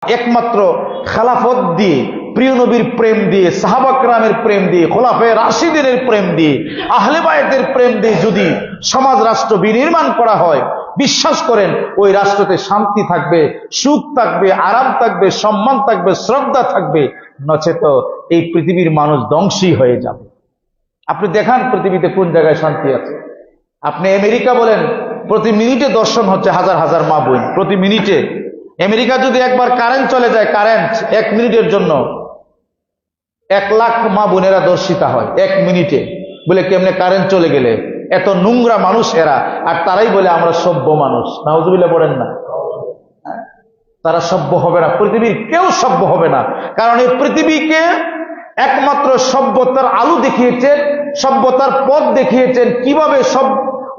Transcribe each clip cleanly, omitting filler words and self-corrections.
একমাত্র খেলাফত দিয়ে, প্রিয় নবীর প্রেম দিয়ে, সাহাবা কেরামের প্রেম দিয়ে, খোলাফায়ে রাশিদিনের প্রেম দিয়ে, আহলে বায়তের প্রেম দিয়ে যদি সমাজ রাষ্ট্র বিনির্মাণ করা হয়, বিশ্বাস করেন ওই রাষ্ট্রতে শান্তি থাকবে, সুখ থাকবে, আরাম থাকবে, সম্মান থাকবে, শ্রদ্ধা থাকবে। নচেত এই পৃথিবীর মানুষ ধ্বংসী হয়ে যাবে। আপনি দেখান পৃথিবীতে কোন জায়গায় শান্তি আছে। আপনি আমেরিকা বলেন, প্রতি মিনিটে দর্শন হচ্ছে হাজার হাজার মা বোন, প্রতি মিনিটে। আমেরিকা যদি একবার কারেন্ট চলে যায়, কারেন্ট 1 মিনিটের জন্য 1 লাখ মা বোনেরা দর্শিতা হয় 1 মিনিটে। বলে কেমনে কারেন্ট চলে গেলে? এত নোংরা মানুষ এরা, আর তারাই বলে আমরা সভ্য মানুষ। নাউজুবিল্লাহ পড়েন না? তারা সভ্য হবে না, পৃথিবীর কেউ সভ্য হবে না। কারণ এই পৃথিবীকে একমাত্র সভ্যতার আলো দেখিয়েছেন, সভ্যতার পথ দেখিয়েছেন, কিভাবে সব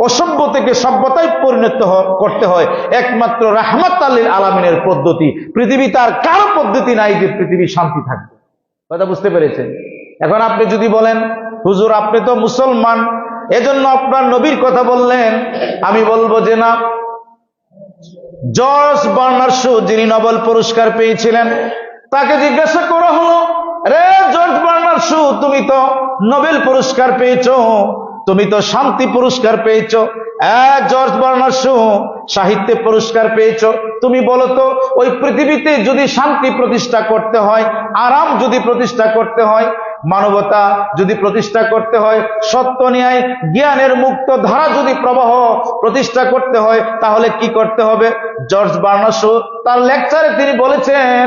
অসভ্য থেকে সভ্যতায় পরিণত করতে হয় একমাত্র রাহমাতুল লিল আলামিনের পদ্ধতি। পৃথিবী তার কারো পদ্ধতি নাই যে পৃথিবী শান্তি থাকবে। কথা বুঝতে পেরেছেন? এখন আপনি যদি বলেন হুজুর আপনি তো মুসলমান, এজন্য আপনার নবীর কথা বললেন, আমি বলবো যে না। জর্জ বার্নার্ড শো যিনি নোবেল পুরস্কার পেয়েছিলেন, তাকে জিজ্ঞাসা করা হলো, রে জর্জ বার্নার্ড শো, তুমি তো নোবেল পুরস্কার পেয়েছো, তুমি তো শান্তি পুরস্কার পেয়েছো, জর্জ বার্নার্ড শো সাহিত্যে পুরস্কার পেয়েছো, তুমি বলো তো ওই পৃথিবীতে যদি শান্তি প্রতিষ্ঠা করতে হয়, আরাম যদি প্রতিষ্ঠা করতে হয়, মানবতা যদি প্রতিষ্ঠা করতে হয়, সত্য ন্যায় জ্ঞানের মুক্ত ধারা যদি প্রবাহ প্রতিষ্ঠা করতে হয়, তাহলে কি করতে হবে? জর্জ বার্নার্ড শো তার লেকচারে তিনি বলেছেন,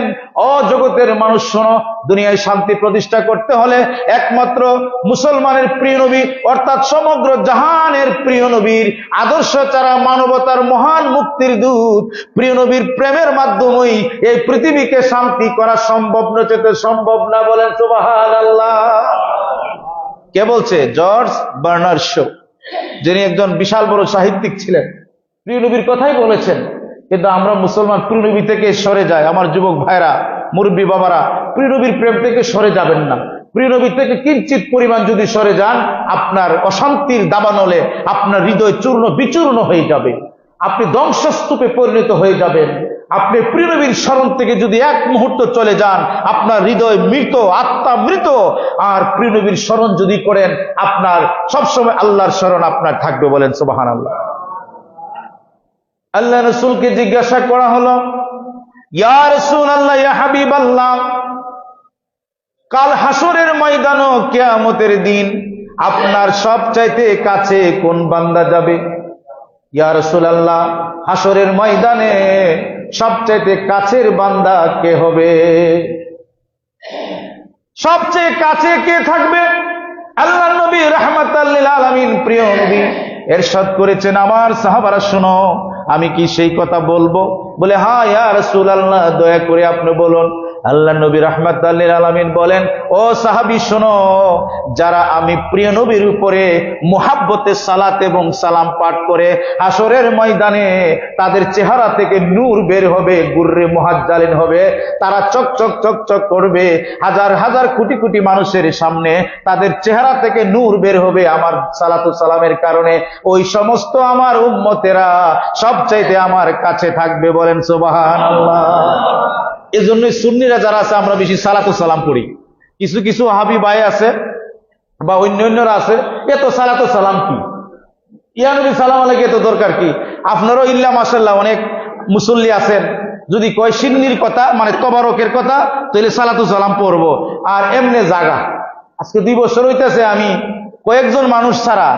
ও জগতের মানুষ শোনো, দুনিয়ায় শান্তি প্রতিষ্ঠা করতে হলে একমাত্র মুসলমানের প্রিয় নবী অর্থাৎ সমগ্র জাহানের প্রিয় নবীর আদর্শ ছাড়া, মানবতার মহান মুক্তির দূত প্রিয় নবীর প্রেমের মাধ্যমেই এই পৃথিবীকে শান্তি করা সম্ভব, নচেত সম্ভব না। বলেন সুবহানাল্লাহ। কে বলছে? জর্জ বার্নার্ড শো, যিনি একজন বিশাল বড় সাহিত্যিক ছিলেন, প্রিয় নবীর কথাই বলেছেন। কিন্তু আমরা মুসলমান প্রিয় নবী থেকে সরে যাই। আমার যুবক ভাইরা, মুরব্বী বাবারা, প্রিয় নবীর প্রেম থেকে সরে যাবেন না। প্রিয় নবী থেকে কিঞ্চিত পরিমাণ যদি সরে যান, আপনার অশান্তির দাবানলে আপনার হৃদয় চূর্ণ বিচূর্ণ হয়ে যাবে, আপনি ধ্বংসস্তূপে পরিণত হয়ে যাবেন। আপনি প্রিয় নবীর স্মরণ থেকে যদি এক মুহূর্ত চলে যান, আপনার হৃদয় মৃত, আত্মা মৃত। আর প্রিয় নবীর স্মরণ যদি করেন, আপনার সবসময় আল্লাহর স্মরণ আপনার থাকবে। বলেন সুবহানাল্লাহ। আল্লাহ রাসূলকে জিজ্ঞাসা করা হলো, ইয়া রাসূলুল্লাহ, ইয়া হাবিবাল্লাহ, কাল হাসরের ময়দান ও কিয়ামতের দিন আপনার সবচাইতে কাছে কোন বান্দা যাবে? ইয়া রাসূলুল্লাহ, হাসরের ময়দানে সবচাইতে কাছের বান্দা কে হবে? সবচেয়ে কাছে কে থাকবে? আল্লাহর নবী রাহমাতাল লিল আলামিন প্রিয় নবী ইরশাদ করেছেন, আমার সাহাবারা শোনো, আমি কি সেই কথা বলবো? বলে হ্যাঁ ইয়া রাসূলুল্লাহ, দয়া করে আপনি বলুন। আল্লাহ নবী রাহমাতাল লিল আলামিন বলেন, ও সাহাবী শোনো, যারা আমি প্রিয় নবীর উপরে মুহাব্বতে সালাত এবং সালাম পাঠ করে হাসরের ময়দানে তাদের চেহারা থেকে নূর বের হবে, গুররে মুহাজ্জালিন হবে, তারা চকচক চকচক করবে, হাজার হাজার কোটি কোটি মানুষের সামনে তাদের চেহারা থেকে নূর বের হবে আমার সালাত ও সালামের কারণে। ওই সমস্ত আমার উম্মতেরা সবচাইতে আমার কাছে থাকবে। বলেন সুবহানাল্লাহ। এজন্যই সুন্নিরা যারা আছে আমরা বেশি সালাত ও সালাম পড়ি। কিছু কিছু ওয়াহাবী ভাই আছে বা অন্যান্যরা আছে, এত সালাত ও সালাম কি, ইয়া নবী সালাম আলাইহি এত দরকার কি? আপনারও ইল্লা মাশাআল্লাহ অনেক মুসল্লি আছেন, যদি কয় সিন্নির কথা মানে তবারকের কথা, তাহলে সালাত ও সালাম পড়বো। আর এমনি জাগা, আজকে 2 বছর হইতেছে আমি কয়েকজন মানুষ ছাড়া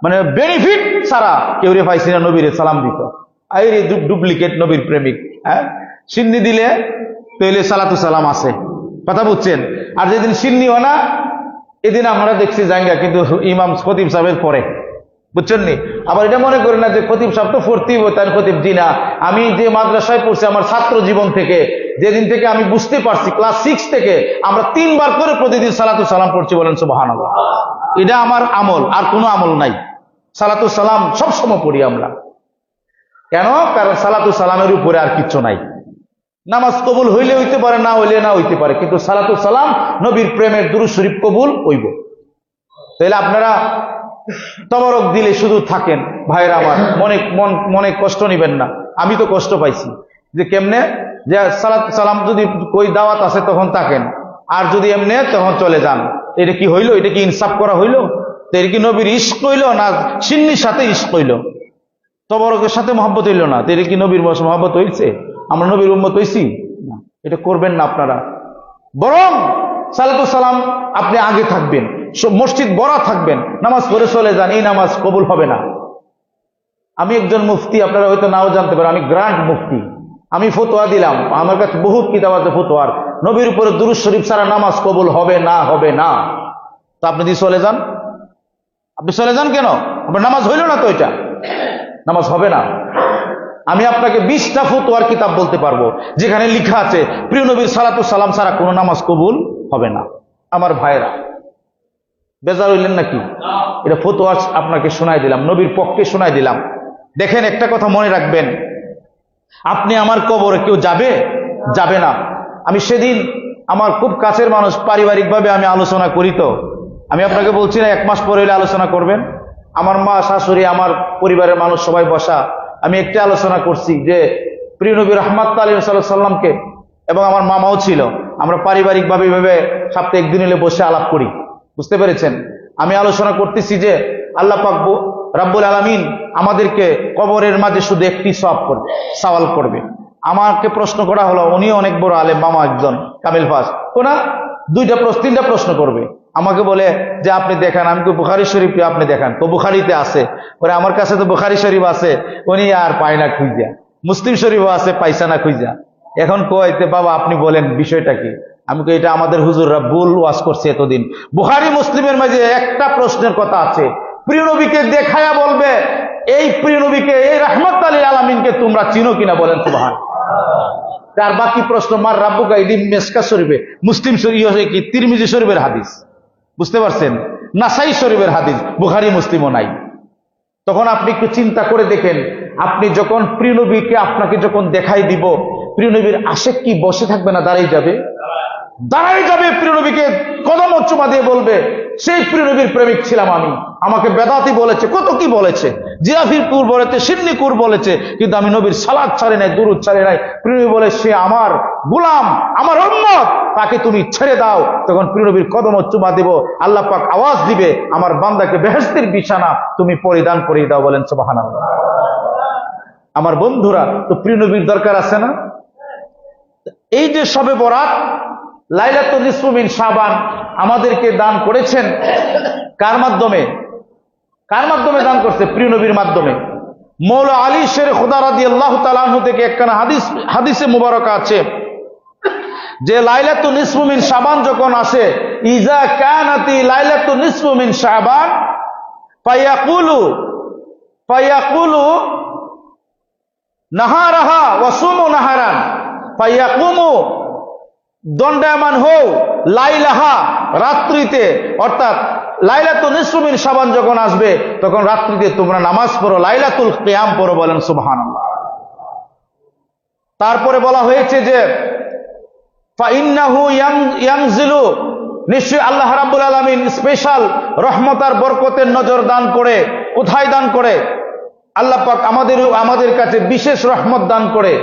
মানে বেনিফিট ছাড়া কেউ রে পাইছি না নবীরে সালাম দিত। আই রে ডুপ্লিকেট নবীর প্রেমিক। হ্যাঁ, সিন্নি দিলে তাহলে সালাতু সালাম আছে, কথা বুঝছেন? আর যেদিন সিন্নি হয় না, এদিন আমরা দেখছি জায়গা, কিন্তু ইমাম খতিব সাহেবের পরে, বুঝছেন নি? আবার এটা মনে করি না যে খতিব সাহেব তো পড়তেই হবে, তার খতিব জি না। আমি যে মাদ্রাসায় পড়ছি, আমার ছাত্র জীবন থেকে যেদিন থেকে আমি বুঝতে পারছি, ক্লাস 6 থেকে আমরা 3 বার করে প্রতিদিন সালাতু সালাম পড়ছি। বলেন সুবহানাল্লাহ। এটা আমার আমল, আর কোনো আমল নাই। সালাতু সালাম সবসময় পড়ি আমরা। কেন? কারণ সালাতু সালামের উপরে আর কিচ্ছু নাই। নামাজ কবুল হইলে হইতে পারে, না হইলে না হইতে পারে, কিন্তু সালাতু সালাম নবীর প্রেমের দুরূদ শরীফ কবুল হইব। তাহলে আপনারা তবরক দিলে শুধু থাকেন, ভাইরা আমার, মনে কষ্ট নিবেন না। আমি তো কষ্ট পাইছি যে কেমনে যে সালাত সালাম যদি কই দাওয়াত আছে তখন থাকেন, আর যদি এমনি তখন চলে যান। এটা কি হইলো? এটা কি ইনসাফ করা হইলো? তো এটা কি নবীর ইশক হইল না সিন্নির সাথে ইশক হইল, তবরকের সাথে মহব্বত হইল না? তো এটা কি নবীর মহব্বত হইছে? আমরা নবীর উম্মত হইছি? এটা করবেন না আপনারা। বরং সালাতু সালাম আপনি আগে থাকবেন, মসজিদ বড়া থাকবেন, নামাজ পড়ে চলে যান, এই নামাজ কবুল হবে না। আমি একজন মুফতি, আপনারা হয়তো নাও জানতে পারেন, আমি গ্রান্ট মুফতি। আমি ফতোয়া দিলাম, আমার কাছে বহুত কিতাব আছে ফতোয়ার, নবীর উপরে দুরূদ শরীফ ছাড়া নামাজ কবুল হবে না, হবে না। তো আপনি যদি চলে যান, আপনি চলে যান কেন? আপনার নামাজ হইল না তো, এটা নামাজ হবে না। আমি আপনাকে 20টা ফতোয়ার কিতাব বলতে পারবো যেখানে লেখা আছে প্রিয় নবীর সালাতু সালাম ছাড়া কোনো নামাজ কবুল হবে না। আমার ভাইরা, বেজার হইলেন নাকি? এটা ফতোয়া আপনাকে শোনাই দিলাম, নবীর পক্ষে শোনাই দিলাম। দেখেন, একটা কথা মনে রাখবেন, আপনি আমার কবরে কেউ যাবে? যাবে না। আমি সেদিন আমার খুব কাছের মানুষ, পারিবারিকভাবে আমি আলোচনা করি, তো আমি আপনাকে বলছি না 1 মাস পরে হলে আলোচনা করবেন। আমার মা, শাশুড়ি, আমার পরিবারের মানুষ সবাই বসা, আমি একটা আলোচনা করছি যে প্রিয় নবী রাহমাতুল্লাহ আলাইহি সাল্লামকে, এবং আমার মামাও ছিল, আমরা পারিবারিকভাবে এইভাবে সপ্তাহে 1 দিন হলে বসে আলাপ করি। বুঝতে পেরেছেন? আমি আলোচনা করতেছি যে আল্লাহ পাক রাব্বুল আলামিন আমাদেরকে কবরের মাঝে শুধু একটি সওয়াল করবে। আমাকে প্রশ্ন করা হলো, উনিও অনেক বড় আলেম, মামা একজন কামিল পাস, ওনা 3টা প্রশ্ন করবে। আমাকে বলে যে আপনি দেখান। আমি তো বুখারী শরীফে আপনি দেখান। তো বুখারীতে আছে, ওরে আমার কাছে তো বুখারী শরীফ আছে, উনি আর পায় না খুঁজা। মুসলিম শরীফও আছে, পাইসা না খুঁজা। এখন কইতে বাবা আপনি বলেন বিষয়টা কি? আমি কই এটা আমাদের হুজুররা ভুল ওয়াজ করছে এতদিন। বুখারী মুসলিমের মাঝে একটা প্রশ্নের কথা আছে, প্রিয় নবীকে দেখায়া বলবে, এই প্রিয় নবীকে, এই রাহমাতুল লিল আলামিনকে তোমরা চিনো কিনা? বলেন সুবহানাল্লাহ। তার বাকি প্রশ্ন মার রাব্বুকা, এটি মেসকা শরীফে, মুসলিম শরীফ কি তিরমিজি শরীফের হাদিস, বুঝতে পারছেন? নাসাই শরীফের হাদিস, বুখারী মুসলিমও নাই। তখন আপনি একটু চিন্তা করে দেখেন, আপনি যখন প্রিয় নবীকে আপনাকে যখন দেখাই দিব, প্রিয় নবীর আশেক কি বসে থাকবে না দাঁড়িয়ে যাবে? দাঁড়াই যাবে, প্রিয় নবীকে কদম চুমা দিয়ে বলবে সেই প্রিয় নবীর প্রেমিক ছিলাম আমি। আমাকে বেদাতি বলেছে, কত কি বলেছে, জিয়াফির কুর বলেছে, সিন্নি কুর বলেছে, কিন্তু আমি নবীর সালাত ছাড়ে নাই, দুরূদ ছাড়ে নাই। প্রিয় নবী বলে সে আমার গোলাম, আমার উম্মত, তাকে তুমি ছেড়ে দাও। তখন প্রিয় নবীর কদম চুমা দিব, আল্লাহ পাক আওয়াজ দিবে, আমার বান্দাকে বেহেশতের বিছানা তুমি পরিধান করিয়ে দাও। বলেন সুবহানাল্লাহ। আমার বন্ধুরা, তো প্রিয় নবীর দরকার আছে না? এই যে শবে বরাত, লাইলাতুল নিসফু মিন শাবান আমাদেরকে দান করেছেন কার মাধ্যমে? কার মাধ্যমে দান করছে? প্রিয় নবীর মাধ্যমে। মৌলা আলী শের খুদা রাদিয়াল্লাহু তাআলা আনহু থেকে একখানা হাদিসে মুবারক আছে যে লাইলাতুল নিসফু মিন শাবান যখন আসে, ইজা কানাতি লাইলাতুল নিসফু মিন শাবান ফায়াকুলু নাহারাহা ওয়া সুমু নাহারান ফায়াকুমু, দণ্ডায়মান হও লাইলাহা, রাত্রিতে, অর্থাৎ লাইলাতুল নিসফু মিন শাবান যখন আসবে তখন রাত্রিতে তোমরা নামাজ পড়ো, লাইলাতুল কিয়াম পড়ো। বলেন সুবহানাল্লাহ। তারপরে বলা হয়েছে যে ফাইন্নাহু ইয়ানজিলু, নিশ্চয়ই আল্লাহ রাব্বুল আলামিন স্পেশাল রহমত আর বরকতের নজর দান করে। কোথায় দান করে? আল্লাহ পাক আমাদের কাছে বিশেষ রহমত দান করে,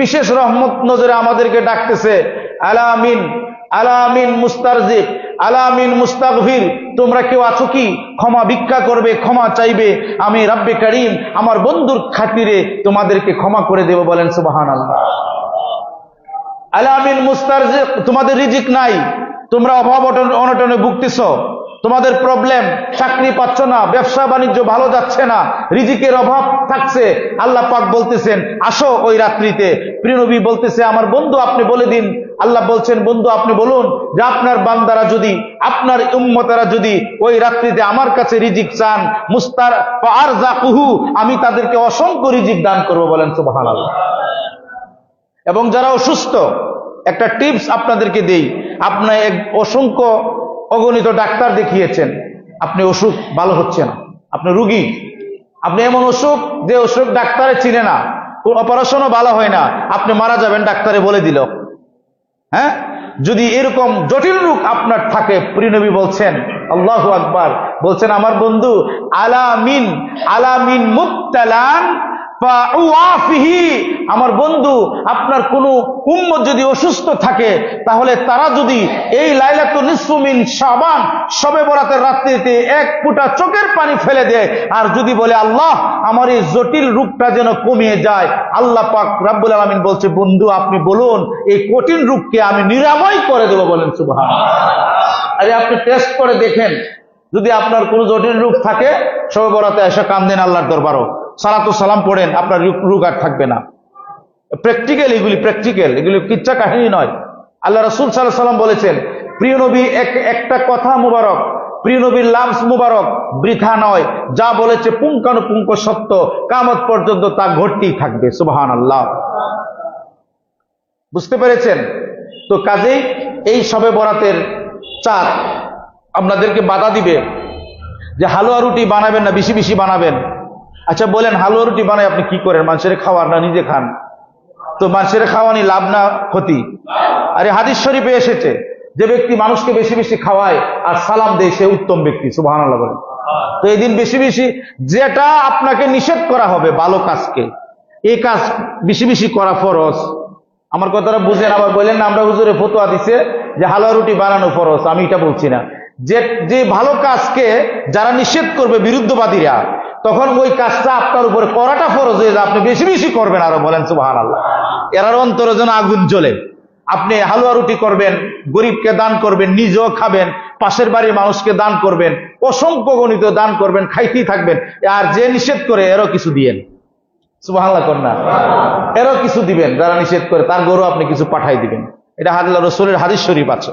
বিশেষ রহমত নজরে আমাদেরকে ডাকতেছে। আলামিন, আলামিন মুস্তারজিক, আলামিন মুস্তাগফির, তোমরা কেউ আছো কি ক্ষমা ভিক্ষা করবে, ক্ষমা চাইবে? আমি রাব্বে কারীম আমার বন্ধুর খাতিরে তোমাদেরকে ক্ষমা করে দেব। বলেন সুবহানাল্লাহ। আলামিন মুস্তারজিক, তোমাদের রিজিক নাই, তোমরা অভাব অনটনে ভুগতেছ, তোমাদের প্রবলেম, চাকরি পাচ্ছ না, ব্যবসা বাণিজ্য ভালো যাচ্ছে না, রিজিকের অভাব থাকছে। আল্লাহ পাক বলতেছেন আসো ওই রাত্রিতে। প্রিয় নবী বলতেছে আমার বন্ধু আপনি বলে দিন, আল্লাহ বলছেন বন্ধু আপনি বলুন যে আপনার বান্দারা যদি, আপনার উম্মতেরা যদি ওই রাত্রিতে আমার কাছে রিজিক চান, মুস্তার আরযাকুহু, আমি তাদেরকে অসংখ্য রিজিক দান করব। বলেন সুবহানাল্লাহ। এবং যারা অসুস্থ, একটা টিপস আপনাদেরকে দেই, আপনার অসংখ্য অগণিত ডাক্তার দেখিয়েছেন, আপনি অসুখ ভালো হচ্ছে না, আপনি রুগী, আপনি এমন অসুখ যে অসুখ ডাক্তারে চিনে না, অপারেশনও ভালো হয় না, আপনি মারা যাবেন ডাক্তারে বলে দিল। হ্যাঁ, যদি এরকম জটিল রোগ আপনার থাকে, প্রিয় নবী বলছেন, আল্লাহু আকবার, বলছেন আমার বন্ধু আলামিন, আলামিন মুবতালান আমার বন্ধু, আপনার কোন উম্মত যদি অসুস্থ থাকে, তাহলে তারা যদি এই লাইলাতুন নিসফু মিন শাবান শবে বরাতের রাত্রিতে এক ফোঁটা চোখের পানি ফেলে দেয়, আর যদি বলে আল্লাহ আমার এই জটিল রোগটা যেন কমিয়ে যায়, আল্লাহ পাক রব্বুল আলামিন বলছে বন্ধু আপনি বলুন এই কঠিন রোগকে আমি নিরাময় করে দেবো। বলেন সুবহানাল্লাহ। আরে আপনি টেস্ট করে দেখেন, যদি আপনার কোনো জটিল রোগ থাকে শবে বরাতে এসে কান্দেন আল্লাহর দরবারও, সালাতু সালাম পড়েন, আপনার রোগ আর থাকবে না। প্র্যাকটিক্যাল, এগুলি কিচ্ছা কাহিনী নয়। আল্লাহ রাসূল সাল্লাল্লাহু আলাইহি ওয়াসাল্লাম বলেছেন প্রিয় নবী একটা কথা মুবারক, প্রিয় নবীর লামস মুবারক বৃথা নয়, যা বলেছে পুঙ্খানুপুঙ্খ সত্য, কিয়ামত পর্যন্ত তা ঘটতেই থাকবে। সুবহানাল্লাহ। বুঝতে পেরেছেন তো? কাজেই এই শবে বরাতের চাঁদ আপনাদেরকে বাধা দিবে যে হালুয়া রুটি বানাবেন না, বেশি বেশি বানাবেন। আচ্ছা বলেন, হালুয়া রুটি বানাই আপনি কি করেন? মানুষের খাওয়ার না নিজে খান? তো মানুষের খাওয়ানি লাভ না ক্ষতি? আরে হাদিস শরীফে এসেছে যে ব্যক্তি মানুষকে বেশি বেশি খাওয়ায় আর সালাম দেয় সে উত্তম ব্যক্তি। সুবহানাল্লাহ বলেন। তো এই দিন বেশি বেশি যেটা আপনাকে নিষেধ করা হবে ভালো কাজকে, এই কাজ বেশি বেশি করা ফরজ। আমার কথাটা বুঝেন, আবার বললেন না আমরা হুজুরে ফতোয়া দিছে যে হালুয়া রুটি বানানো ফরজ। আমি এটা বলছি না। যে ভালো কাজকে যারা নিষেধ করবে বিরুদ্ধবাদীরা, তখন ওই কাজটা আপনার উপরে করাটা ফরজ হয়ে যায়, আপনি বেশি বেশি করবেন। আরো বলেন সুবহানাল্লাহ। এরার অন্তরে যেন আগুন জ্বলে। আপনি হালুয়া রুটি করবেন, গরিবকে দান করবেন, নিজেও খাবেন, পাশের বাড়ির মানুষকে দান করবেন, অসংখ্য গণিত দান করবেন, খাইতেই থাকবেন। আর যে নিষেধ করে এরও কিছু দিয়েন। সুবহানাল্লাহ কর না? এরও কিছু দিবেন। যারা নিষেধ করে তার গরু আপনি কিছু পাঠাই দিবেন। এটা আল্লাহ রাসূলের হাদিস শরীফ আছে।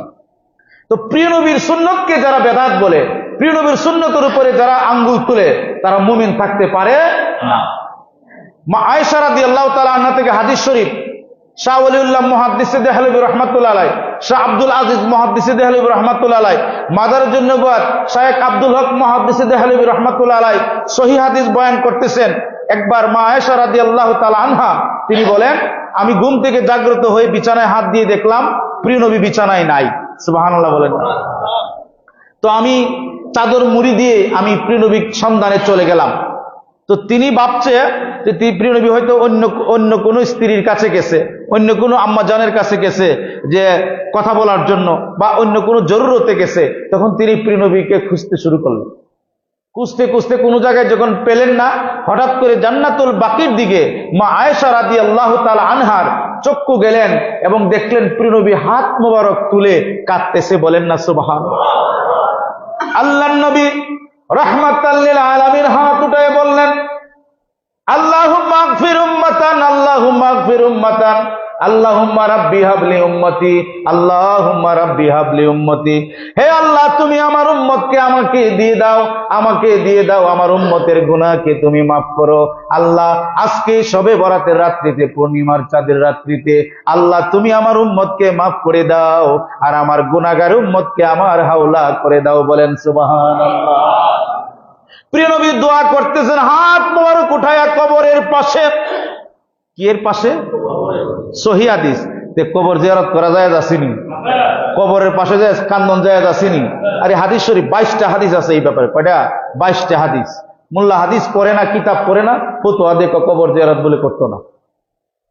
তো প্রিয় নবীর সুন্নতকে যারা বেদাত বলে, প্রিয় নবীর সুন্নতের উপরে যারা আঙ্গুল তুলে, তারা মুমিন থাকতে পারে না। মা আয়েশা রাদিয়াল্লাহু তাআলা আনহা থেকে হাদিস শরীফ, শাহ ওলিউল্লাহ মুহাদ্দিসে দেহলভী রাহমাতুল্লাহ আলাইহি, শাহ আব্দুল আজিজ মুহাদ্দিসে দেহলভী রাহমাতুল্লাহ আলাইহি, মাদারুন নবুওয়াত শায়েখ আব্দুল হক মুহাদ্দিসে দেহলভী রাহমাতুল্লাহ আলাইহি সহিহ হাদিস বয়ান করতেছেন। একবার মা আয়েশা রাদিয়াল্লাহু তাআলা আনহা তিনি বলেন, আমি ঘুম থেকে জাগ্রত হয়ে বিছানায় হাত দিয়ে দেখলাম প্রিয় নবী বিছানায় নাই। সুবহানাল্লাহ বলেন। তো আমি চাদর মুড়ি দিয়ে আমি প্রিয় নবীর সন্ধানে চলে গেলাম। তো তিনি ভাবছে যে প্রিয় নবী হয়তো অন্য কোনো স্ত্রীর কাছে গেছে, অন্য কোনো আম্মাজানের কাছে গেছে যে কথা বলার জন্য, বা অন্য কোনো জরুরতে গেছে। তখন তিনি প্রিয় নবীকে খুঁজতে শুরু করলেন। খুঁজতে খুঁজতে কোনো জায়গায় যখন পেলেন না, হঠাৎ করে জান্নাতুল বাকির দিকে মা আয়েশা রাদিয়াল্লাহু তাআলা আনহার চক্ষু গেলেন এবং দেখলেন প্রিয় নবী হাত মোবারক তুলে কাঁদতেছে। বলেন না সুবহানাল্লাহ। আল্লাহর নবী রাহমাতাল লিল আলামিন হাত উঠায় বললেন, আল্লাহুম্মা আগফির উম্মাতান, আল্লাহুম্মা আগফির উম্মাতান, আল্লাহুম্মা রাব্বি হাবলি উম্মতি, আল্লাহুম্মা রাব্বি হাবলি উম্মতি। হে আল্লাহ তুমি আমার উম্মতকে আমাকে দিয়ে দাও, আমাকে দিয়ে দাও, আমার উম্মতের গুনাহকে তুমি মাফ করো। আল্লাহ আজকে শবে বরাতের রাত্রিতে, পূর্ণিমার চাঁদের রাত্রিতে আল্লাহ তুমি আমার উম্মতকে মাফ করে দাও, আর আমার গুনাহগার উম্মতকে আমার হাওলা করে দাও। বলেন সুবহানাল্লাহ। প্রিয় নবী দোয়া করতেছেন, হাত মোবারক উঠায়া কবরের পাশে। কি এর পাশে? সহিহ হাদিস। কবর জিয়ারত করা যায় আসেনি? কবরের পাশে যায় কান্দন যায় আসেনি? আরে হাদিস শরীফ 22টা হাদিস আছে এই ব্যাপারে। কয়টা? 22টা হাদিস। মোল্লা হাদিস পড়ে না, কিতাব পড়ে না, ফতোয়া দেখো কবর জিয়ারত বলে করতো না।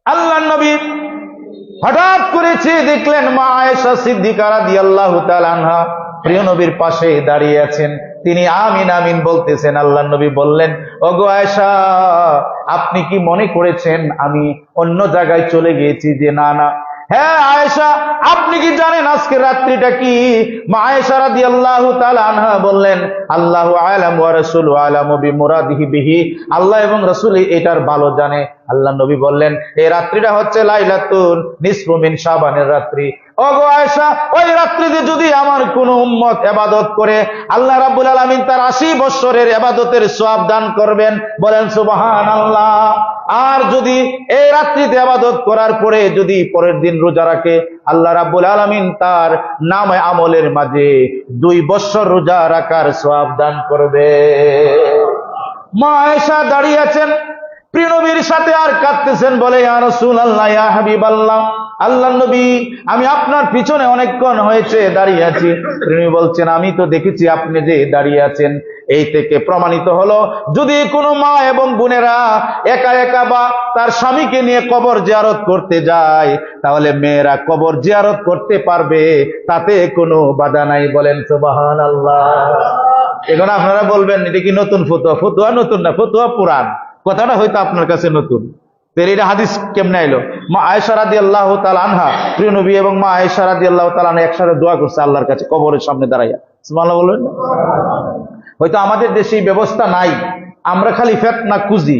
আল্লাহর নবী হঠাৎ করেছে দেখলেন মা আয়েশা সিদ্দিকা রাদিয়াল্লাহু তাআলা আনহা প্রিয় নবীর পাশে দাঁড়িয়ে আছেন। তিনি আমিন আমিন বলতেছেন। আল্লাহর নবী বললেন, ওগো আয়েশা আপনি কি মনে করেছেন আমি অন্য জায়গায় চলে গিয়েছি? যে না না, হ্যাঁ আয়েশা আপনি কি জানেন আজকে রাত্রিটা কি? মা আয়েশা রাদিয়াল্লাহু তাআলা আনহা বললেন, আল্লাহু আ'লাম ওয়া রাসূলু আ'লামু বিমুরাদিহি বিহি, আল্লাহ এবং রাসূল এটার ভালো জানে। আল্লাহ নবী বললেন, এই রাত্রিটা হচ্ছে লাইলাতুন নিসফু মিন শাবানের রাত্রি। ওগো আয়েশা ওই রাত্রিতে যদি আমার কোন উম্মত ইবাদত করে, আল্লাহ রাব্বুল আলামিন তার 80 বছরের ইবাদতের সওয়াব দান করবেন। বলেন সুবহানাল্লাহ। আর যদি এই রাত্রিতে ইবাদত করার পরে যদি পরের দিন রোজা রাখে, আল্লাহ রাব্বুল আলামিন তার নামে আমলের মাঝে 2 বছর রোজা রাখার সওয়াব দান করবে। মা আয়েশা দাঁড়িয়ে আছেন। প্রিয় নবীর সাথে আর কাঁদতেছেন, বলে ইয়া রাসূলুল্লাহ, ইয়া হাবিবাল্লাহ, আল্লাহর নবী, আমি আপনার পিছনে অনেকক্ষণ হয়েছে দাঁড়িয়ে আছি। প্রিয় নবী বলছেন, আমি তো দেখেছি আপনি যে দাঁড়িয়ে আছেন। এই থেকে প্রমাণিত হলো, যদি কোনো মা এবং বোনেরা একা একা বা তার স্বামীকে নিয়ে কবর জিয়ারত করতে যায়, তাহলে মেয়েরা কবর জিয়ারত করতে পারবে, তাতে কোনো বাধা নাই। বলেন সুবহানাল্লাহ। এখন আপনারা বলবেন এটা কি নতুন ফতোয়া? ফতোয়া নতুন না, ফতোয়া পুরান। কথাটা হয়তো আপনার কাছে নতুন। এটা হাদিস কেমনে আইলো? মা আয়েশা রাদিয়াল্লাহু তাআলা আনহা, প্রিয় নবী এবং মা আয়েশা রাদিয়াল্লাহু তাআলা আনহা একসাথে দোয়া করছে আল্লাহর কাছে কবরের সামনে দাঁড়াইয়া। সুবহানাল্লাহ বলবেন। হয়তো আমাদের দেশে এই ব্যবস্থা নাই, আমরা খালি ফিতনা খুঁজি,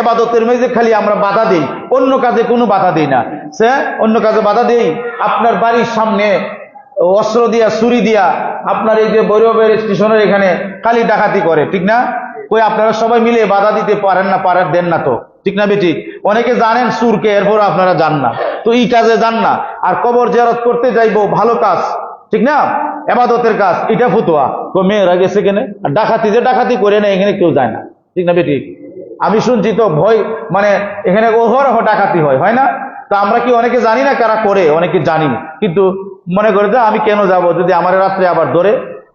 ইবাদতের মেজে খালি আমরা বাধা দেই, অন্য কাজে কোনো বাধা দেই না। সে অন্য কাজে বাধা দেই, আপনার বাড়ির সামনে অস্ত্র দিয়া ছুরি দিয়া আপনার এই যে বৈরবের স্টেশনের এখানে খালি ডাকাতি করে, ঠিক না? কই আপনারা সবাই মিলে বাধা দিতে পারেন না, দেন না তো, ঠিক না বেটি? অনেকে জানেন সুরকে, এরপর আপনারা জান না, তো এই কাজে যান না। আর কবর জিয়ারত করতে যাইবো, ভালো কাজ, ঠিক না, ইবাদতের কাজ, এটা ফতোয়া। তো মেয়েরা গেছে কেন? আর ডাকাতি যে ডাকাতি করে না, এখানে কেউ যায় না, ঠিক না বেটি? আমি শুনছি তো ভয়, মানে এখানে অহরহ ডাকাতি হয় না? তো আমরা কি অনেকে জানি না কারা করে? অনেকে জানি, কিন্তু মনে করে যে আমি কেন যাব, যদি আমার রাত্রে আবার ধরে।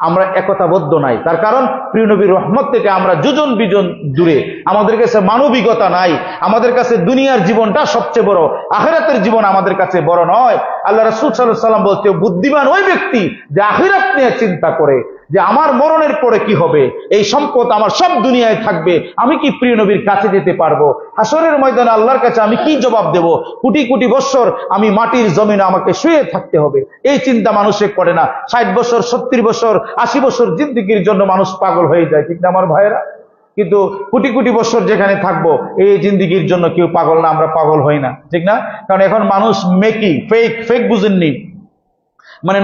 আমরা একতাবদ্ধ নাই, তার কারণ প্রিয় নবীর রহমত থেকে আমরা যোজন বিজন দূরে। আমাদের কাছে মানবিকতা নাই, আমাদের কাছে দুনিয়ার জীবনটা সবচেয়ে বড়, আখিরাতের জীবন আমাদের কাছে বড় নয়। আল্লাহ রাসূল সাল্লাল্লাহু আলাইহি ওয়াসাল্লাম বলতে, বুদ্ধিমান ওই ব্যক্তি যে আখিরাত নিয়ে চিন্তা করে, যে আমার মরণের পরে কি হবে, এই সম্পদ আমার সব দুনিয়ায় থাকবে, আমি কি প্রিয় নবীর কাছে যেতে পারবো? হাসরের ময়দানে আল্লাহর কাছে আমি কি জবাব দেব? কোটি কোটি বছর আমি মাটির জমিনে আমাকে শুয়ে থাকতে হবে, এই চিন্তা মানুষে করে না। 60 বছর, 70 বছর, 80 বছর জিন্দেগির জন্য মানুষ পাগল হয়ে যায়, ঠিক না আমার ভাইয়েরা? কিন্তু কোটি কোটি বছর যেখানে থাকবো, এই জিন্দেগির জন্য কেউ পাগল না, আমরা পাগল হই না, ঠিক না? কারণ এখন মানুষ মেকি, ফেক বুঝেননি, মানে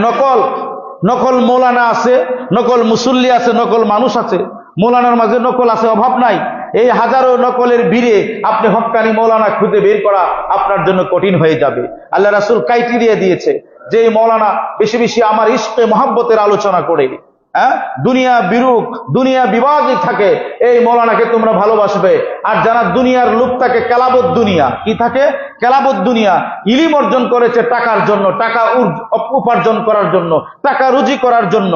নকল মৌলানা আছে, নকল মুসল্লি আছে, নকল মানুষ আছে, মৌলানার মাঝে নকল আছে, অভাব নাই। এই হাজারো নকলের ভিড়ে আপনি হক্কানি মৌলানা খুঁজে বের করা আপনার জন্য কঠিন হয়ে যাবে। আল্লাহ রাসূল ক্রাইটেরিয়া দিয়েছে যে এই মৌলানা বেশি বেশি আমার ইশকে মহব্বতের আলোচনা করে, দুনিয়া বিরুখ, দুনিয়া বিভাগে থাকে, এই মৌলানাকে তোমরা ভালোবাসবে। আর যারা দুনিয়ার লোক থাকে, কেলাবত দুনিয়া, কি থাকে? কেলাবত দুনিয়া, ইলিম অর্জন করেছে টাকার জন্য, টাকা উপার্জন করার জন্য, টাকা রুজি করার জন্য,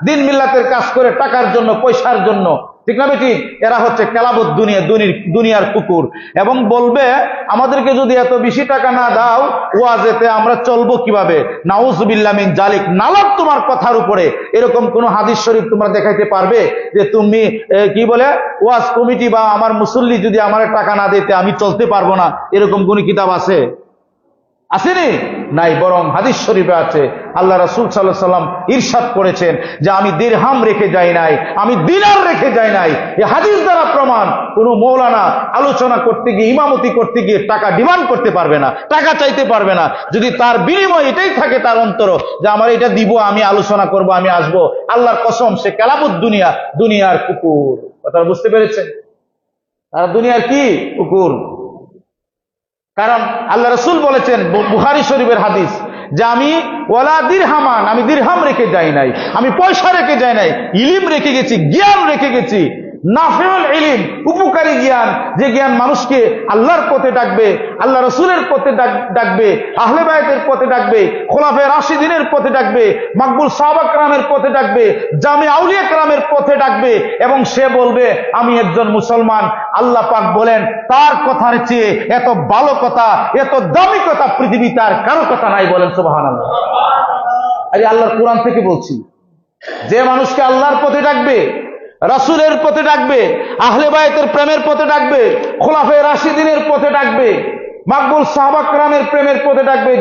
দিন মিল্লাতের কাজ করে টাকার জন্য, পয়সার জন্য, ঠিক না বেটি? এরা হচ্ছে কেলাবত দুনিয়ার কুকুর। এবং বলবে আমাদেরকে যদি এত বেশি টাকা না দাও, ওয়াজেতে আমরা চলবো কিভাবে? নাউজুবিল্লাহ মিন জালিক। নালাত তোমার কথার উপরে এরকম কোন হাদিস শরীফ তোমরা দেখাইতে পারবে যে তুমি কি বলে ওয়াজ কমিটি বা আমার মুসল্লি যদি আমার টাকা না দিতে আমি চলতে পারবো না, এরকম কোন কিতাব আছে? আসেনি? নাই। বরং হাদিস শরীফে আছে, আল্লাহ রাসূল সাল্লাল্লাহু আলাইহি ওয়াসাল্লাম ইরশাদ করেছেন যে আমি দিরহাম রেখে যাই নাই, আমি দিনার রেখে যাই নাই। এই হাদিস দ্বারা প্রমাণ, কোন মৌলানা আলোচনা করতে গিয়ে, ইমামতি করতে গিয়ে টাকা ডিমান্ড করতে পারবে না, টাকা চাইতে পারবে না, যদি তার বিনিময় এটাই থাকে তার অন্তর যে আমার এটা দিব, আমি আলোচনা করব, আমি আসবো। আল্লাহর কসম, সে কালাবুদ দুনিয়া, দুনিয়ার কুকুর। কথা বুঝতে পেরেছেন? তারা দুনিয়ার কি কুকুর। কারণ আল্লাহ রাসূল বলেছেন, বুখারী শরীফের হাদিস, যে আমি ওয়ালা দিরহামান, আমি দিরহাম রেখে যাই নাই, আমি পয়সা রেখে যাই নাই, ইলিম রেখে গেছি, জ্ঞান রেখে গেছি। নাফিউল ইলিম, উপকারী জ্ঞান, যে জ্ঞান মানুষকে আল্লাহর পথে ডাকবে, আল্লাহ রাসূলের পথে ডাকবে, আহলে বায়তের পথে ডাকবে, খোলাফায়ে রাশিদিনের পথে ডাকবে, মাকবুল সাহাবা কেরামের পথে ডাকবে, জামি আউলিয়া কেরামের পথে ডাকবে, এবং সে বলবে আমি একজন মুসলমান। আল্লাহ পাক বলেন, তার কথার চেয়ে এত ভালো কথা, এত দামি কথা পৃথিবীতে আর কারো কথা নাই। বলেন সুবহানাল্লাহ। আরে আল্লাহর কোরআন থেকে বলছি, যে মানুষকে আল্লাহর পথে ডাকবে, রাসূলের পথে ডাকবে, আহলে বায়তের প্রেমের পথে ডাকবে, খোলাফায়ে রাশিদিনের পথে ডাকবে, মাকবুল সাহাবা কেরামের প্রেমের পথে ডাকবে,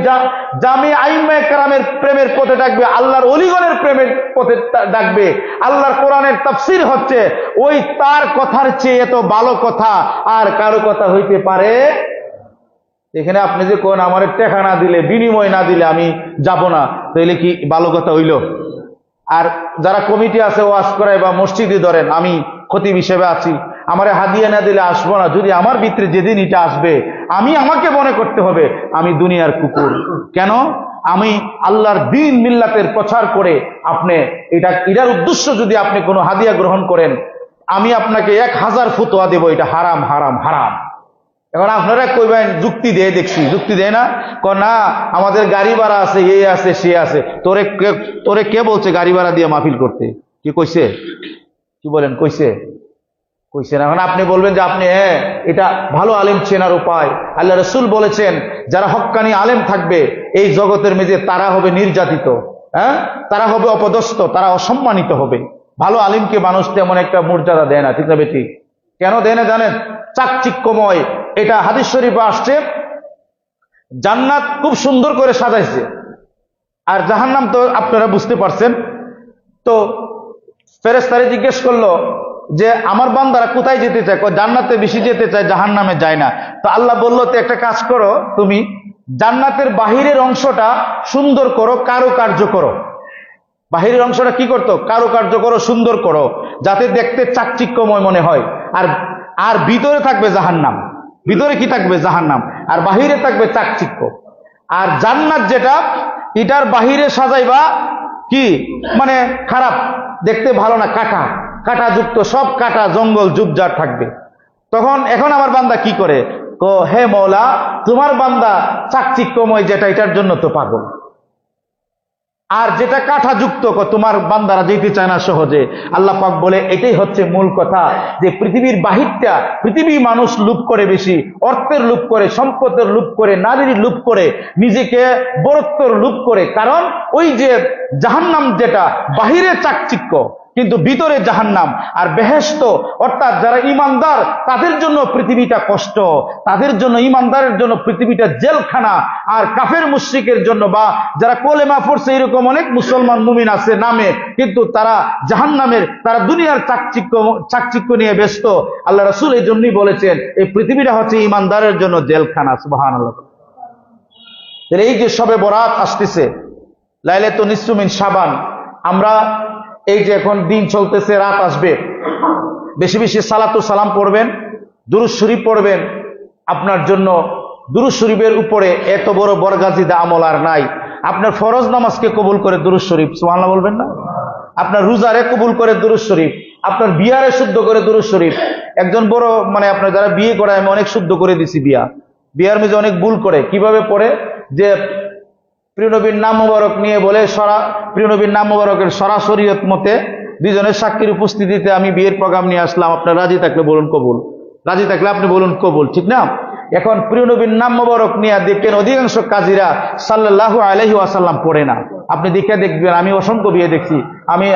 জামি আইম্মায়ে কেরামের প্রেমের পথে ডাকবে, আল্লাহর ওলিগণের প্রেমের পথে ডাকবে। আল্লাহর কোরআনের তাফসীর হচ্ছে, ওই তার কথার চেয়ে এত ভালো কথা আর কারো কথা হইতে পারে। এখানে আপনি যে কোন আমার টাকা না দিলে, বিনিময় না দিলে আমি যাব না, তাইলে কি ভালো কথা হইল? আর যারা কমিটি আছে ওয়াজ করায় বা মসজিদে ধরেন, আমি খতিব হিসেবে আছি, আমারে হাদিয়া না দিলে আসবো না। যদি আমার ভিতরে যেদিন এটা আসবে, আমাকে মনে করতে হবে আমি দুনিয়ার কুকুর। কেন? আমি আল্লাহর দ্বীন মিল্লাতের প্রচার করে আপনি এটার উদ্দেশ্য যদি আপনি কোনো হাদিয়া গ্রহণ করেন, আমি আপনাকে 1000 ফতোয়া দেব, এটা হারাম হারাম হারাম। এখন আপনারা কইবেন যুক্তি দিয়ে দেখছি, যুক্তি দেয় না, না আমাদের গাড়ি ভাড়া আছে, এই আছে সে আছে। তোরে কে বলছে গাড়ি ভাড়া দিয়ে মাহফিল করতে? কি কইছে? কি বলেন, কইছে? কইছে না। এখন আপনি বলবেন যে আপনি এটা ভালো আলেম চেনার উপায়। আল্লাহ রসুল বলেছেন যারা হক্কানি আলেম থাকবে এই জগতের মেঝে তারা হবে নির্যাতিত, তারা হবে অপদস্থ, তারা অসম্মানিত হবে। ভালো আলিমকে মানুষ তেমন একটা মর্যাদা দেয় না, ঠিক না বেটি? কেন দেয় না জানেন? চাকচিক্যময়। এটা হাদিস শরীফে আসছে, জান্নাত খুব সুন্দর করে সাজাইছে, আর জাহান্নাম তো আপনারা বুঝতে পারছেন। তো ফেরেশতারে জিজ্ঞেস করলো যে আমার বান্দারা কোথায় যেতে চায়? জান্নাতে বেশি যেতে চায়, জাহান্নামে যায় না। তো আল্লাহ বললো তো একটা কাজ করো, তুমি জান্নাতের বাহিরের অংশটা সুন্দর করো, কারুকার্য করো। বাহিরের অংশটা কি করতো? কারুকার্য করো, সুন্দর করো, যাতে দেখতে চাকচিক্যময় মনে হয়। আর ভিতরে থাকবে জাহান্নাম। ভিতরে কি থাকবে? জাহান্নাম। আর বাহিরে থাকবে চাকচিক্য। আর জান্নাত যেটা, এটার বাহিরে সাজাইবা কি মানে খারাপ, দেখতে ভালো না, কাটা কাটাযুক্ত, সব কাটা, জঙ্গল ঝুপঝাড় থাকবে। তখন এখন আমার বান্দা কি করে? হে মওলা, তোমার বান্দা চাকচিক্যময় যেটা, এটার জন্য তো পাগল। আর যেটা কাঠাযুক্ত, তোমার বান্দারা যেতে চায় না সহজে। আল্লাহ পাক বলে এটাই হচ্ছে মূল কথা, যে পৃথিবীর বাহিরটা, পৃথিবী মানুষ লোভ করে বেশি, অর্থের লোভ করে, সম্পদের লোভ করে, নারীর লোভ করে, নিজেকে বড়ত্বর লোভ করে। কারণ ওই যে জাহান্নাম যেটা বাহিরে চাকচিক্য, কিন্তু ভিতরে জাহান্নাম। আর বেহেশত অর্থাৎ যারা ইমানদার তাদের জন্য পৃথিবীটা কষ্ট, তাদের জন্য, ইমানদারের জন্য পৃথিবীটা জেলখানা। আর কাফের মুশরিকের জন্য, বা যারা কলেমা পড়ছে এরকম অনেক মুসলমান মুমিন আছে নামে, কিন্তু তারা জাহান্নামের, তারা দুনিয়ার চাকচিক্য নিয়ে ব্যস্ত। আল্লাহ রাসূল এই জন্যই বলেছেন এই পৃথিবীটা হচ্ছে ইমানদারের জন্য জেলখানা। সুবহানাল্লাহ। এই যে শবে বরাত আসতেছে, লাইলাতুন নিসফু মিন শাবান, আমরা এই যে এখন দিন চলতেছে, রাত আসবে, বেশি বেশি সালাতু সালাম পড়বেন, দুরূদ শরীফ পড়বেন। আপনার জন্য দুরূদ শরীফের উপরে এত বড় বরগাজিদা আমল আর নাই। আপনার ফরজ নামাজকে কবুল করে দুরূদ শরীফ, সুবহানাল্লাহ বলবেন না? আপনার রোজারে কবুল করে দুরূদ শরীফ, আপনার বিয়ারে শুদ্ধ করে দুরূদ শরীফ। একজন বড় আপনার যারা বিয়ে করে, আমি অনেক শুদ্ধ করে দিছি বিয়ার মেঝে অনেক ভুল করে। কিভাবে পড়ে? যে প্রিয় নবীর নাম মুবারক নিয়ে বলে, প্রিয় নবীর নাম মুবারকের সরাসরিয়ত মতে দুজনের সাক্ষীর উপস্থিতিতে আমি বিয়ের প্রোগ্রাম নিয়ে আসলাম, আপনার রাজি থাকলে বলুন কবুল, রাজি থাকলে আপনি বলুন কবুল, ঠিক না? এখন প্রিয় নবীর নাম মুবারক নিয়ে দেখবেন অধিকাংশ কাজীরা সাল্লাল্লাহু আলাইহি ওয়াসাল্লাম পড়ে না। আপনি দেখে দেখবেন, আমি অসংখ্য বিয়ে দেখছি,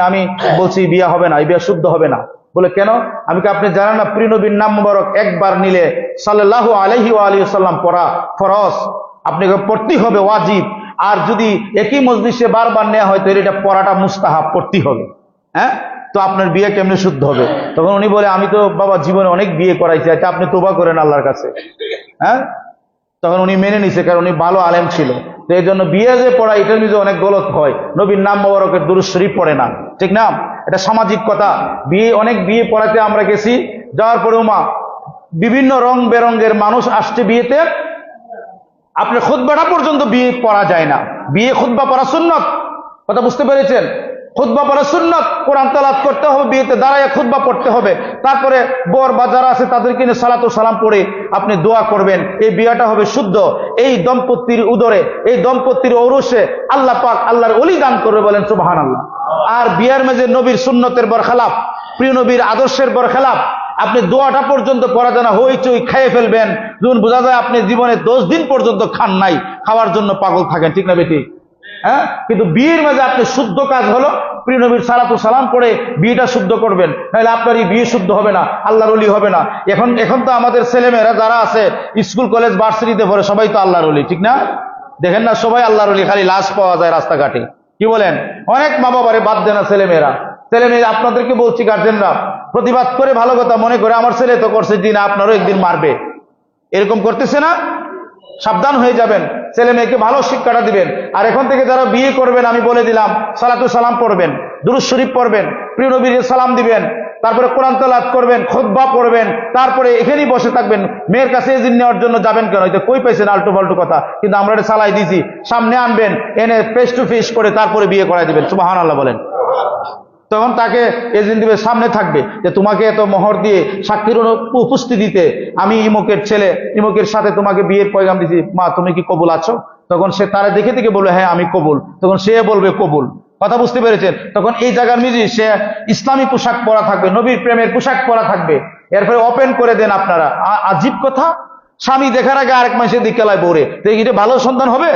আমি বলছি বিয়ে হবে না, এই বিয়ে শুদ্ধ হবে না। বলে কেন? আমি কি আপনি জানেন না প্রিয় নবীর নাম মুবারক একবার নিলে সাল্লাল্লাহু আলাইহি ওয়াসাল্লাম পড়া ফরজ, আপনাকে পড়তেই হবে, ওয়াজিব। আর যদি একই মজলিসে বারবার নেওয়া হয় তাহলে এটা পড়াটা মুস্তাহাব, পড়তেই হবে। তো আপনার বিয়ে কেমনে শুদ্ধ হবে? তখন উনি বলে আমি তো বাবা জীবনে অনেক বিয়ে করাইছি, আচ্ছা আপনি তোবা করেন আল্লাহর কাছে। তখন উনি মেনে নিছে, কারণ উনি ভালো আলেম ছিল। তো এই জন্য বিয়ে যে পড়া, এটার মধ্যে অনেক গলত হয়। নবীর নাম মোবারকের দুরূদ শরীফ পড়ে না, ঠিক না? এটা সামাজিক কথা। অনেক বিয়ে পড়াতে আমরা গেছি, যাওয়ার পরে বিভিন্ন রং বেরঙ্গের মানুষ আসছে বিয়েতে, আপনার খুতবাটা পর্যন্ত বিয়ে পড়া যায় না। বিয়ে খুতবা পড়া সুন্নত, কথা বুঝতে পেরেছেন? খুতবা পড়া সুন্নত, কোরআন তেলাওয়াত করতে হবে, বিয়েতে দাঁড়ায় খুতবা পড়তে হবে। তারপরে বর বা যারা আছে তাদেরকে নিয়ে সালাতু সালাম পড়ে আপনি দোয়া করবেন, এই বিয়েটা হবে শুদ্ধ। এই দম্পতির উদরে, এই দম্পতির ঔরসে আল্লাহ পাক আল্লাহর ওলি দান করবে, বলেন সুবহানাল্লাহ। আর বিয়ের মেঝে নবীর সুন্নতের বরখেলাপ, প্রিয় নবীর আদর্শের বরখেলাপ, আপনি দোয়াটা পর্যন্ত পড়া যায় না, হইচই খেয়ে ফেলবেন। যখন বোঝা যায় আপনি জীবনে 10 দিন পর্যন্ত খান নাই, খাওয়ার জন্য পাগল থাকেন, ঠিক না বেটি? কিন্তু বিয়ের মাঝে আপনি শুদ্ধ কাজ হলো প্রিয় নবীর সালাতু সালাম পড়ে বিয়েটা শুদ্ধ করবেন, নাহলে আপনার এই বিয়ে শুদ্ধ হবে না, আল্লাহর ওলি হবে না। এখন তো আমাদের ছেলেমেয়েরা যারা আছে স্কুল কলেজ ভার্সিটিতে পড়ে, সবাই তো আল্লাহর ওলি, ঠিক না? দেখেন না সবাই আল্লাহর ওলি, খালি লাশ পাওয়া যায় রাস্তাঘাটে। কি বলেন? অনেক মা বাবারে বাদ দেয় না ছেলেমেয়েরা। আপনাদেরকে বলছি, গার্জেনরা প্রতিবাদ করে ভালো কথা মনে করে, আমার ছেলে তো করছে দিন, আপনারও একদিন মারবে, এরকম করতেছে না? সাবধান হয়ে যাবেন, ছেলে মেয়েকে ভালো শিক্ষাটা দিবেন। আর এখন থেকে যারা বিয়ে করবেন, আমি বলে দিলাম, সালাতু সালাম পড়বেন, দুরূদ শরীফ পড়বেন, প্রিয় নবীর সালাম দিবেন, তারপরে কোরআন তেলাওয়াত করবেন, খুতবা পড়বেন, তারপরে এখানেই বসে থাকবেন। মেয়ের কাছে এজিন নেওয়ার জন্য যাবেন কেন? এটা কই পাইছেন আল্টু ফাল্টু কথা, কিন্তু আমরা এটা চালাই দিয়েছি। সামনে আনবেন, এনে ফেস টু ফেস করে তারপরে বিয়ে করাই দিবেন। সুবহানাল্লাহ বলেন। তখন তাকে এজেন্ট দিবে, সামনে থাকবে যে তোমাকে এত মোহর দিয়ে সাক্ষীর উপস্থিতিতে আমি ইমুকের ছেলে ইমুকের সাথে তোমাকে বিয়ের পয়গাম দিছি, মা তুমি কি কবুল আছো? তখন সে তারা দেখে দেখে বলবে হ্যাঁ আমি কবুল। তখন সে বলবে কবুল। কথা বুঝতে পেরেছেন? তখন এই জায়গার মিজি সে ইসলামী পোশাক পরা থাকবে, নবীর প্রেমের পোশাক পরা থাকবে। এরপরে ওপেন করে দেন আপনারা। আজীব কথা, স্বামী দেখার আগে আরেক মাসে দিকে লাই বরে, তো এটা ভালো সন্তান হবে?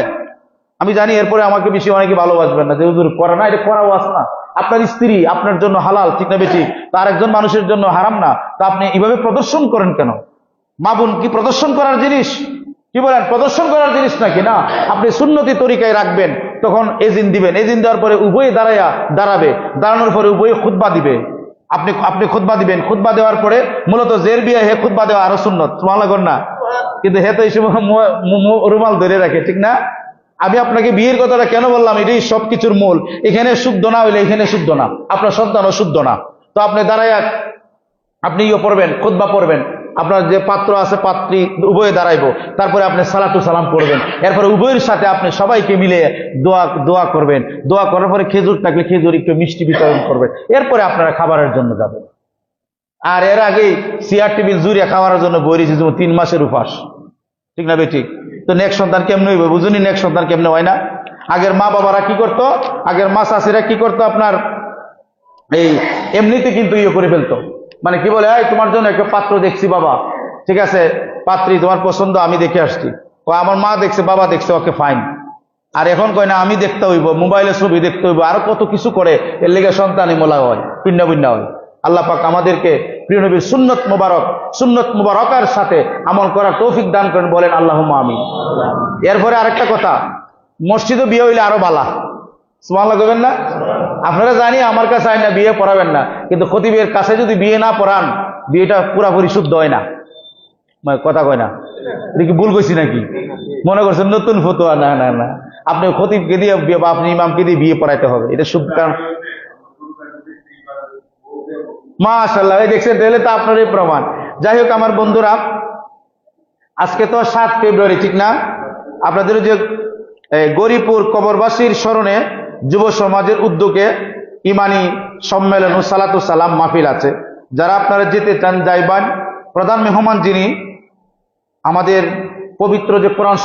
আমি জানি এরপরে আমাকে বেশি অনেকে ভালোবাসবেন না, যে হুজুর করে না, এটা করাও আস না। আপনার স্ত্রী আপনার জন্য হালাল, ঠিক না বেশি, তার একজন মানুষের জন্য হারাম না, তা আপনি এইভাবে প্রদর্শন করেন কেন? মা বোন কি প্রদর্শন করার জিনিস? কি বলেন, প্রদর্শন করার জিনিস নাকি? না, আপনি সুন্নতি তরিকায় রাখবেন। তখন এজিন দিবেন, এজিন দেওয়ার পরে উভয়ে দাঁড়াবে, দাঁড়ানোর পরে উভয়ে খুতবা দিবে। আপনি খুতবা দিবেন, খুতবা দেওয়ার পরে মূলত জের বিয়ে হে খুতবা দেওয়া আরো সুন্নত, সুবহানাল্লাহ না? কিন্তু হে তো এই সময় রুমাল ধরে রাখে, ঠিক না? আমি আপনাকে বিয়ের কথাটা কেন বললাম, এটাই সবকিছুর মূল। এখানে শুদ্ধ না হইলে এখানে শুদ্ধ না, আপনার সন্তানও শুদ্ধ না। তো আপনি দাঁড়ায় আপনি পড়বেন, খুতবা পড়বেন, আপনার যে পাত্র আছে পাত্রী উভয়ে দাঁড়াইবো, তারপরে আপনি সালাতু সালাম করবেন, এরপরে উভয়ের সাথে আপনি সবাইকে মিলে দোয়া করবেন। দোয়া করার পরে খেজুর থাকলে খেজুর একটু মিষ্টি বিতরণ করবেন। এরপরে আপনারা খাবারের জন্য যাবেন। আর এর আগেই চেয়ার টেবিল জুড়ে খাওয়ার জন্য বইরেছি 3 মাসের উপাস, ঠিক না বেঠিক? তো নেক্সট সন্তান কেমনে হইবে বুঝুনি? নেক্সট সন্তান কেমনে হয় না? আগের মা বাবারা কি করতো, আগের মা চাষিরা কি করতো, আপনার এই এমনিতে কিন্তু করে ফেলতো। মানে কি বলে, এই তোমার জন্য একটা পাত্র দেখছি বাবা, ঠিক আছে, পাত্রী তোমার পছন্দ, আমি দেখে আসছি। ও আমার মা দেখছে, বাবা দেখছে, ওকে ফাইন। আর এখন কয় না আমি দেখতে হইব, মোবাইলে ছবি দেখতে হইব, আরো কত কিছু করে। এর লেগে সন্তানই মোলা হয়, ভিন্ন ভিন্ন হয়। আল্লাহ পাক আমাদেরকে প্রিয় নবীর সুন্নত মুবারকার সাথে আমল করার তৌফিক দান করেন, বলেন আল্লাহুম্মা আমিন। এরপরে আরেকটা কথা, মসজিদে বিয়ে হইলে আরো বালা, সুবহানাল্লাহ কইবেন না? আপনারা জানি আমার কাছে আইন না বিয়ে পড়াবেন না, কিন্তু খতিবের কাছে যদি বিয়ে না পড়ান, বিয়েটা পুরাপুরি শুদ্ধ হয় না। কথা কয় না? এটা কি ভুল কইছি নাকি? মনে করছেন নতুন ফতোয়া? না না না, আপনি খতিবকে দিয়ে বা আপনি ইমামকে দিয়ে বিয়ে পড়াইতে হবে, এটা শুদ্ধ। কারণ মাশাআল্লাহ, দেখছেন, তাহলে তো আপনারই প্রমাণ। যাই হোক আমার বন্ধুরা, আজকে তো 7 ফেব্রুয়ারি, ঠিক না? আপনাদের যে গরিপুর কবরবাসীর স্মরণে যুব সমাজের উদ্যোগে ইমানি সম্মেলন ও সালাতু সালাম মাহফিল আছে। যারা আপনারা যেতে চান যাইবান। প্রধান মেহমান যিনি, আমাদের পবিত্র যে কোরআন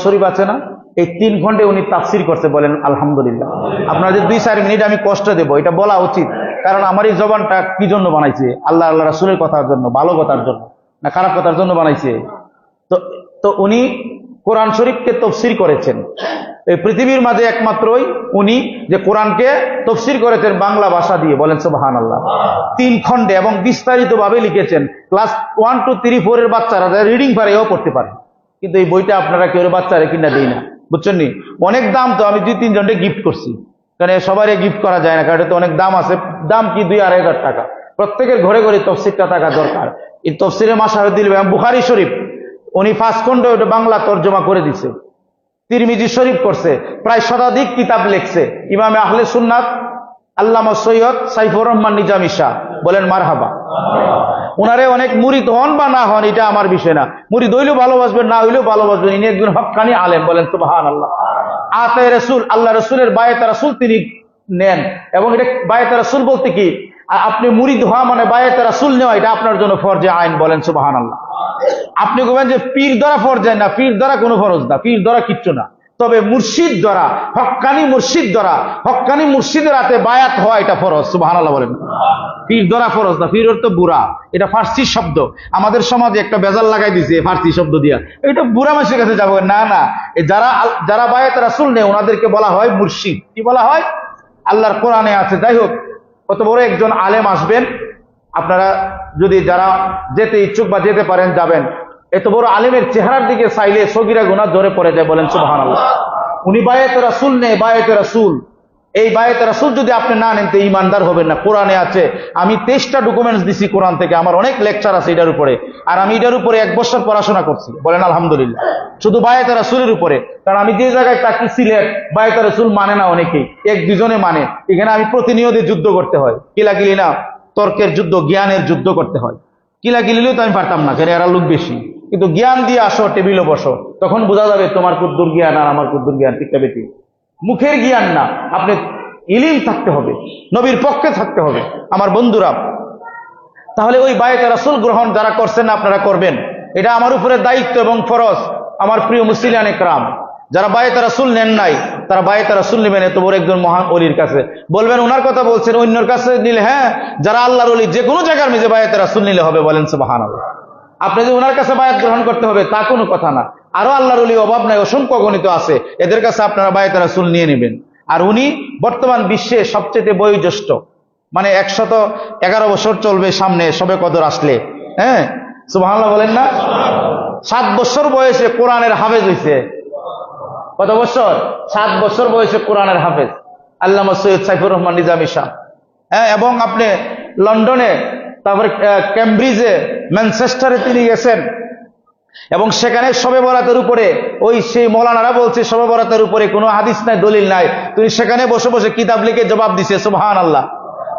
শরীফ আছে না, এই 3 খণ্ডে উনি তাফসির করছে, বলেন আলহামদুলিল্লাহ। আপনারা যে 2-4 মিনিট আমি কষ্ট দেব, এটা বলা উচিত, কারণ আমার এই জবানটা কি জন্য বানাইছে? আল্লাহ রাসূলের কথার জন্য, ভালো কথার জন্য, না খারাপ কথার জন্য বানাইছে? তো উনি কোরআন শরীফকে তফসির করেছেন। এই পৃথিবীর মাঝে একমাত্রই উনি যে কোরআনকে তফসির করেছেন বাংলা ভাষা দিয়ে, বলেন সুবহানাল্লাহ। 3 খণ্ডে এবং বিস্তারিত ভাবে লিখেছেন। ক্লাস 1, 2, 3, 4 এর বাচ্চারা রিডিং পারে, এও পড়তে পারে। কিন্তু এই বইটা আপনারা কেউ বাচ্চারা কিনা দেই না, বুঝছেন নি? অনেক দাম। তো আমি 2-3 জনকে গিফট করছি, কারণ সবাই গিফট করা যায় না, কারণ এটা তো অনেক দাম আছে। দাম কি 2-2.5 হাজার টাকা। প্রত্যেকের ঘরে ঘরে তফসিরটা থাকা দরকার। এই তফসিরের মাশাহুদ্দিন বুখারী শরীফ উনি 5 খণ্ড ওটা বাংলা তর্জমা করে দিছে। তিরমিজি শরীফ করছে, প্রায় শতাধিক কিতাব লিখছে। ইমামে আহলে সুন্নাত আল্লামা সৈয়দ সাইফুর রহমান নিজামী শাহ, বলেন মারহাবা। উনারে অনেক মুরিদ হন বা না হন, এটা আমার বিষয় না। মুরিদ হইলেও ভালোবাসবেন, না হইলেও ভালোবাসবেন। ইনি একজন হক্কানি আলেম, বলেন সুবহানাল্লাহ। আতায়ে রাসূল, আল্লাহ রাসূলের বায়াতে রাসূল তিনি নেন। এবং এটা বায়াতে রাসূল বলতে কি, আপনি মুরিদ হওয়া মানে বায়াতে রাসূল নেওয়া, এটা আপনার জন্য ফরজে আইন, বলেন সুবহানাল্লাহ। আপনি বলবেন যে পীর ধরা ফরজ না, পীর ধরা কোনো ফরজ না, পীর ধরা কিচ্ছু না। তবে মুর্শিদ ধরা, হক্কানি মুর্শিদ ধরা, হক্কানি মুর্শিদের হাতে বায়াত হওয়া, এটা ফরজ, সুবহানাল্লাহ বলেন। পীর ধরা ফরজ না, পীর অর্থ বুড়া, এটা ফার্সি শব্দ। আমাদের সমাজে একটা বেজাল লাগাই দিছে ফার্সি শব্দ দিয়া, এটা বুড়া মানুষের কাছে যাবো না। না, যারা বায়াত রাসূল নেই ওনাদেরকে বলা হয় মুর্শিদ। কি বলা হয়? আল্লাহর কোরআনে আছে। যাই হোক, কত বড় একজন আলেম আসবেন, আপনারা যদি যারা যেতে ইচ্ছুক বা যেতে পারেন যাবেন। এত বড় আলেমের চেহারার দিকে চাইলে সগীরা গুনাহ ধরে পড়ে যায়, বলেন সুবহানাল্লাহ। উনি বায়াতে রাসূল নেই, বায়াতে রাসূল। এই বায়াতে রাসূল যদি আপনি না নেন তো ইমানদার হবেন না। কোরআনে আছে, আমি 23টা ডকুমেন্টস দিছি কোরআন থেকে, আমার অনেক লেকচার আছে এটার উপরে, আর আমি এটার উপরে 1 বছর পড়াশোনা করছি, বলেন আলহামদুলিল্লাহ। শুধু বায়াতে রাসূলের উপরে, কারণ আমি যে জায়গায় থাকি সিলেট, বায়াতে রাসূল মানে না অনেকেই, 1-2 জনে মানে। এখানে আমি প্রতিনিয়ত যুদ্ধ করতে হয়, কিলাকিলি না, তর্কের যুদ্ধ, জ্ঞানের যুদ্ধ করতে হয়। কিলাকিলিলেও তো আমি পারতাম না, কারণ এরা লোক বেশি। কিন্তু জ্ঞান দিয়ে আসো, টেবিলে বসো, তখন বোঝা যাবে তোমার কুদ্দুর জ্ঞান আর আমার কুদ্দুর জ্ঞান, ঠিক না বেটি? মুখের জ্ঞান না, আপনি ইলিম থাকতে হবে, নবীর পক্ষে থাকতে হবে। আমার বন্ধুরা, তাহলে ওই বায়াতে রাসূল গ্রহণ যারা করছেন আপনারা করবেন, এটা আমার উপরে দায়িত্ব এবং ফরজ। আমার প্রিয় মুসলিয়ান একরাম, যারা বায়াতে রাসূল নেন নাই তারা বায়াতে রাসূল নেবেন এত বড় একজন মহান ওলির কাছে। বলবেন ওনার কথা বলছেন, অন্যর কাছে নিলে, হ্যাঁ, যারা আল্লাহর ওলি যে কোনো জায়গার মধ্যে বায়াতে রাসূল নিলে হবে, বলেন সুবহানাল্লাহ। আপনি যে ওনার কাছে বায়াত গ্রহণ করতে হবে তা কোনো কথা না। আরো আল্লাহর ওলি অভাব নাই, অসংখ্য গণিত আছে, এদের কাছে আপনারা বায়াতে রাসূল নিয়ে নেবেন। আর উনি বর্তমান বিশ্বে সবচেয়ে বয়োজ্যেষ্ঠ, মানে 111 বছর চলবে সামনে সবে কদর আসলে, হ্যাঁ, সুবহানাল্লাহ বলেন না। 7 বছর বয়সে কোরআনের হাফেজ হয়েছে। কত বছর? 7 বছর বয়সে কোরআনের হাফেজ আল্লামা সৈয়দ সাইফুর রহমান নিজামী সাহেব। হ্যাঁ, এবং আপনি লন্ডনে, তারপরে ক্যামব্রিজে, ম্যানচেস্টারে তিনি গেছেন, এবং সেখানে শবে বরাতের উপরে ওই সেই মৌলানারা বলছে শবে বরাতের উপরে কোনো হাদিস নাই, দলিল নাই, তিনি সেখানে বসে বসে কিতাব লিখে জবাব দিছে, সুবহানাল্লাহ।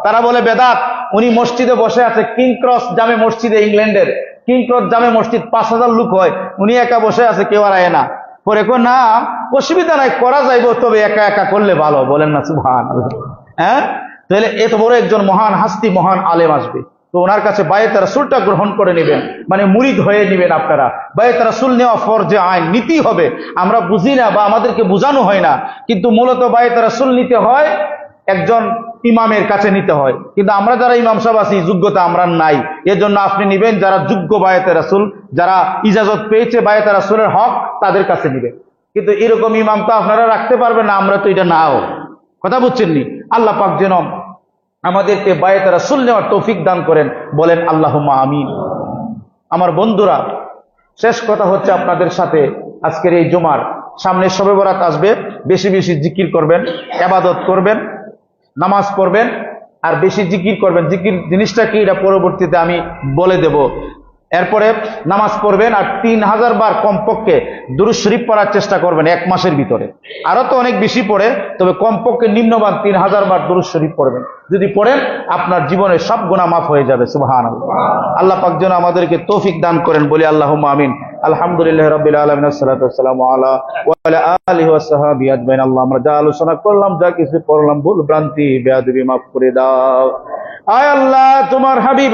তারা বলে বেদাত। উনি মসজিদে বসে আছে, কিং ক্রস জামে মসজিদে, ইংল্যান্ডের কিং ক্রস জামে মসজিদ, 5000 লোক হয়, উনি একা বসে আছে, কেউ আর আয় না। পরে কো না, অসুবিধা নাই, করা যাইব, তবে একা একা করলে ভালো, বলেন না সুবহানাল্লাহ। হ্যাঁ, তাহলে এত বড় একজন মহান হাস্তি, মহান আলেম আসবে, তো ওনার কাছে বায়াতে রাসূলটা গ্রহণ করে নেবেন, মানে মুরিদ হয়ে নেবেন আপনারা। বায়াতে রাসূল নেওয়া ফরজে আইন, নীতি হবে। আমরা বুঝি না বা আমাদেরকে বোঝানো হয় না, কিন্তু মূলত বায়াতে রাসূল নিতে হয় একজন ইমামের কাছে নিতে হয়, কিন্তু আমরা যারা ইমাম সাহেব আছি যোগ্যতা আমরা নাই। এজন্য আপনি নিবেন যারা যোগ্য বায়াতে রাসূল, যারা ইজাজত পেয়েছে বায়াতে রাসূলের হক, তাদের কাছে নিবেন। কিন্তু এরকম ইমাম তো আপনারা রাখতে পারবেন না, আমরা তো এটা নাও। কথা বুঝছেন নি? আল্লাহ পাক যেন আমাদেরকে বায়াতে রাসূল নেওয়ার তৌফিক দান করেন, বলেন আল্লাহুম্মা আমিন। আমার বন্ধুরা, শেষ কথা হচ্ছে আপনাদের সাথে, আজকের এই জুমার সামনে শবে বরাত আসবে, বেশি বেশি জিকির করবেন, ইবাদত করবেন, নামাজ পড়বেন, আর বেশি জিকির করবেন। জিকির জিনিসটা কি এটা পরবর্তীতে আমি বলে দেব। এরপরে নামাজ পড়বেন, আর 3000 বার কমপক্ষে দুরূদ শরীফ পড়ার চেষ্টা করবেন 1 মাসের ভিতরে। আরো তো অনেক বেশি পড়ে, তবে কমপক্ষে নিম্নমান 3000 বার দুরূদ শরীফ পড়বেন। যদি পড়েন আপনার জীবনের সব গুনাহ মাফ হয়ে যাবে, সুবহানাল্লাহ। আল্লাহ পাক যেন আমাদেরকে তৌফিক দান করেন, বলি আল্লাহুম্মা আমিন। আলহামদুলিল্লাহি রাব্বিল আলামিন, আসসালাতু ওয়াসসালামু আলা ওয়া আলা আলিহি ওয়া সাহবিহি আজমাইন। আল্লাহ, আমরা যা আলোচনা করলাম, যা কিছু পড়লাম, ভুল ভ্রান্তি বেয়াদবি মাফ করে দাও। আয় আল্লাহ, তোমার হাবিব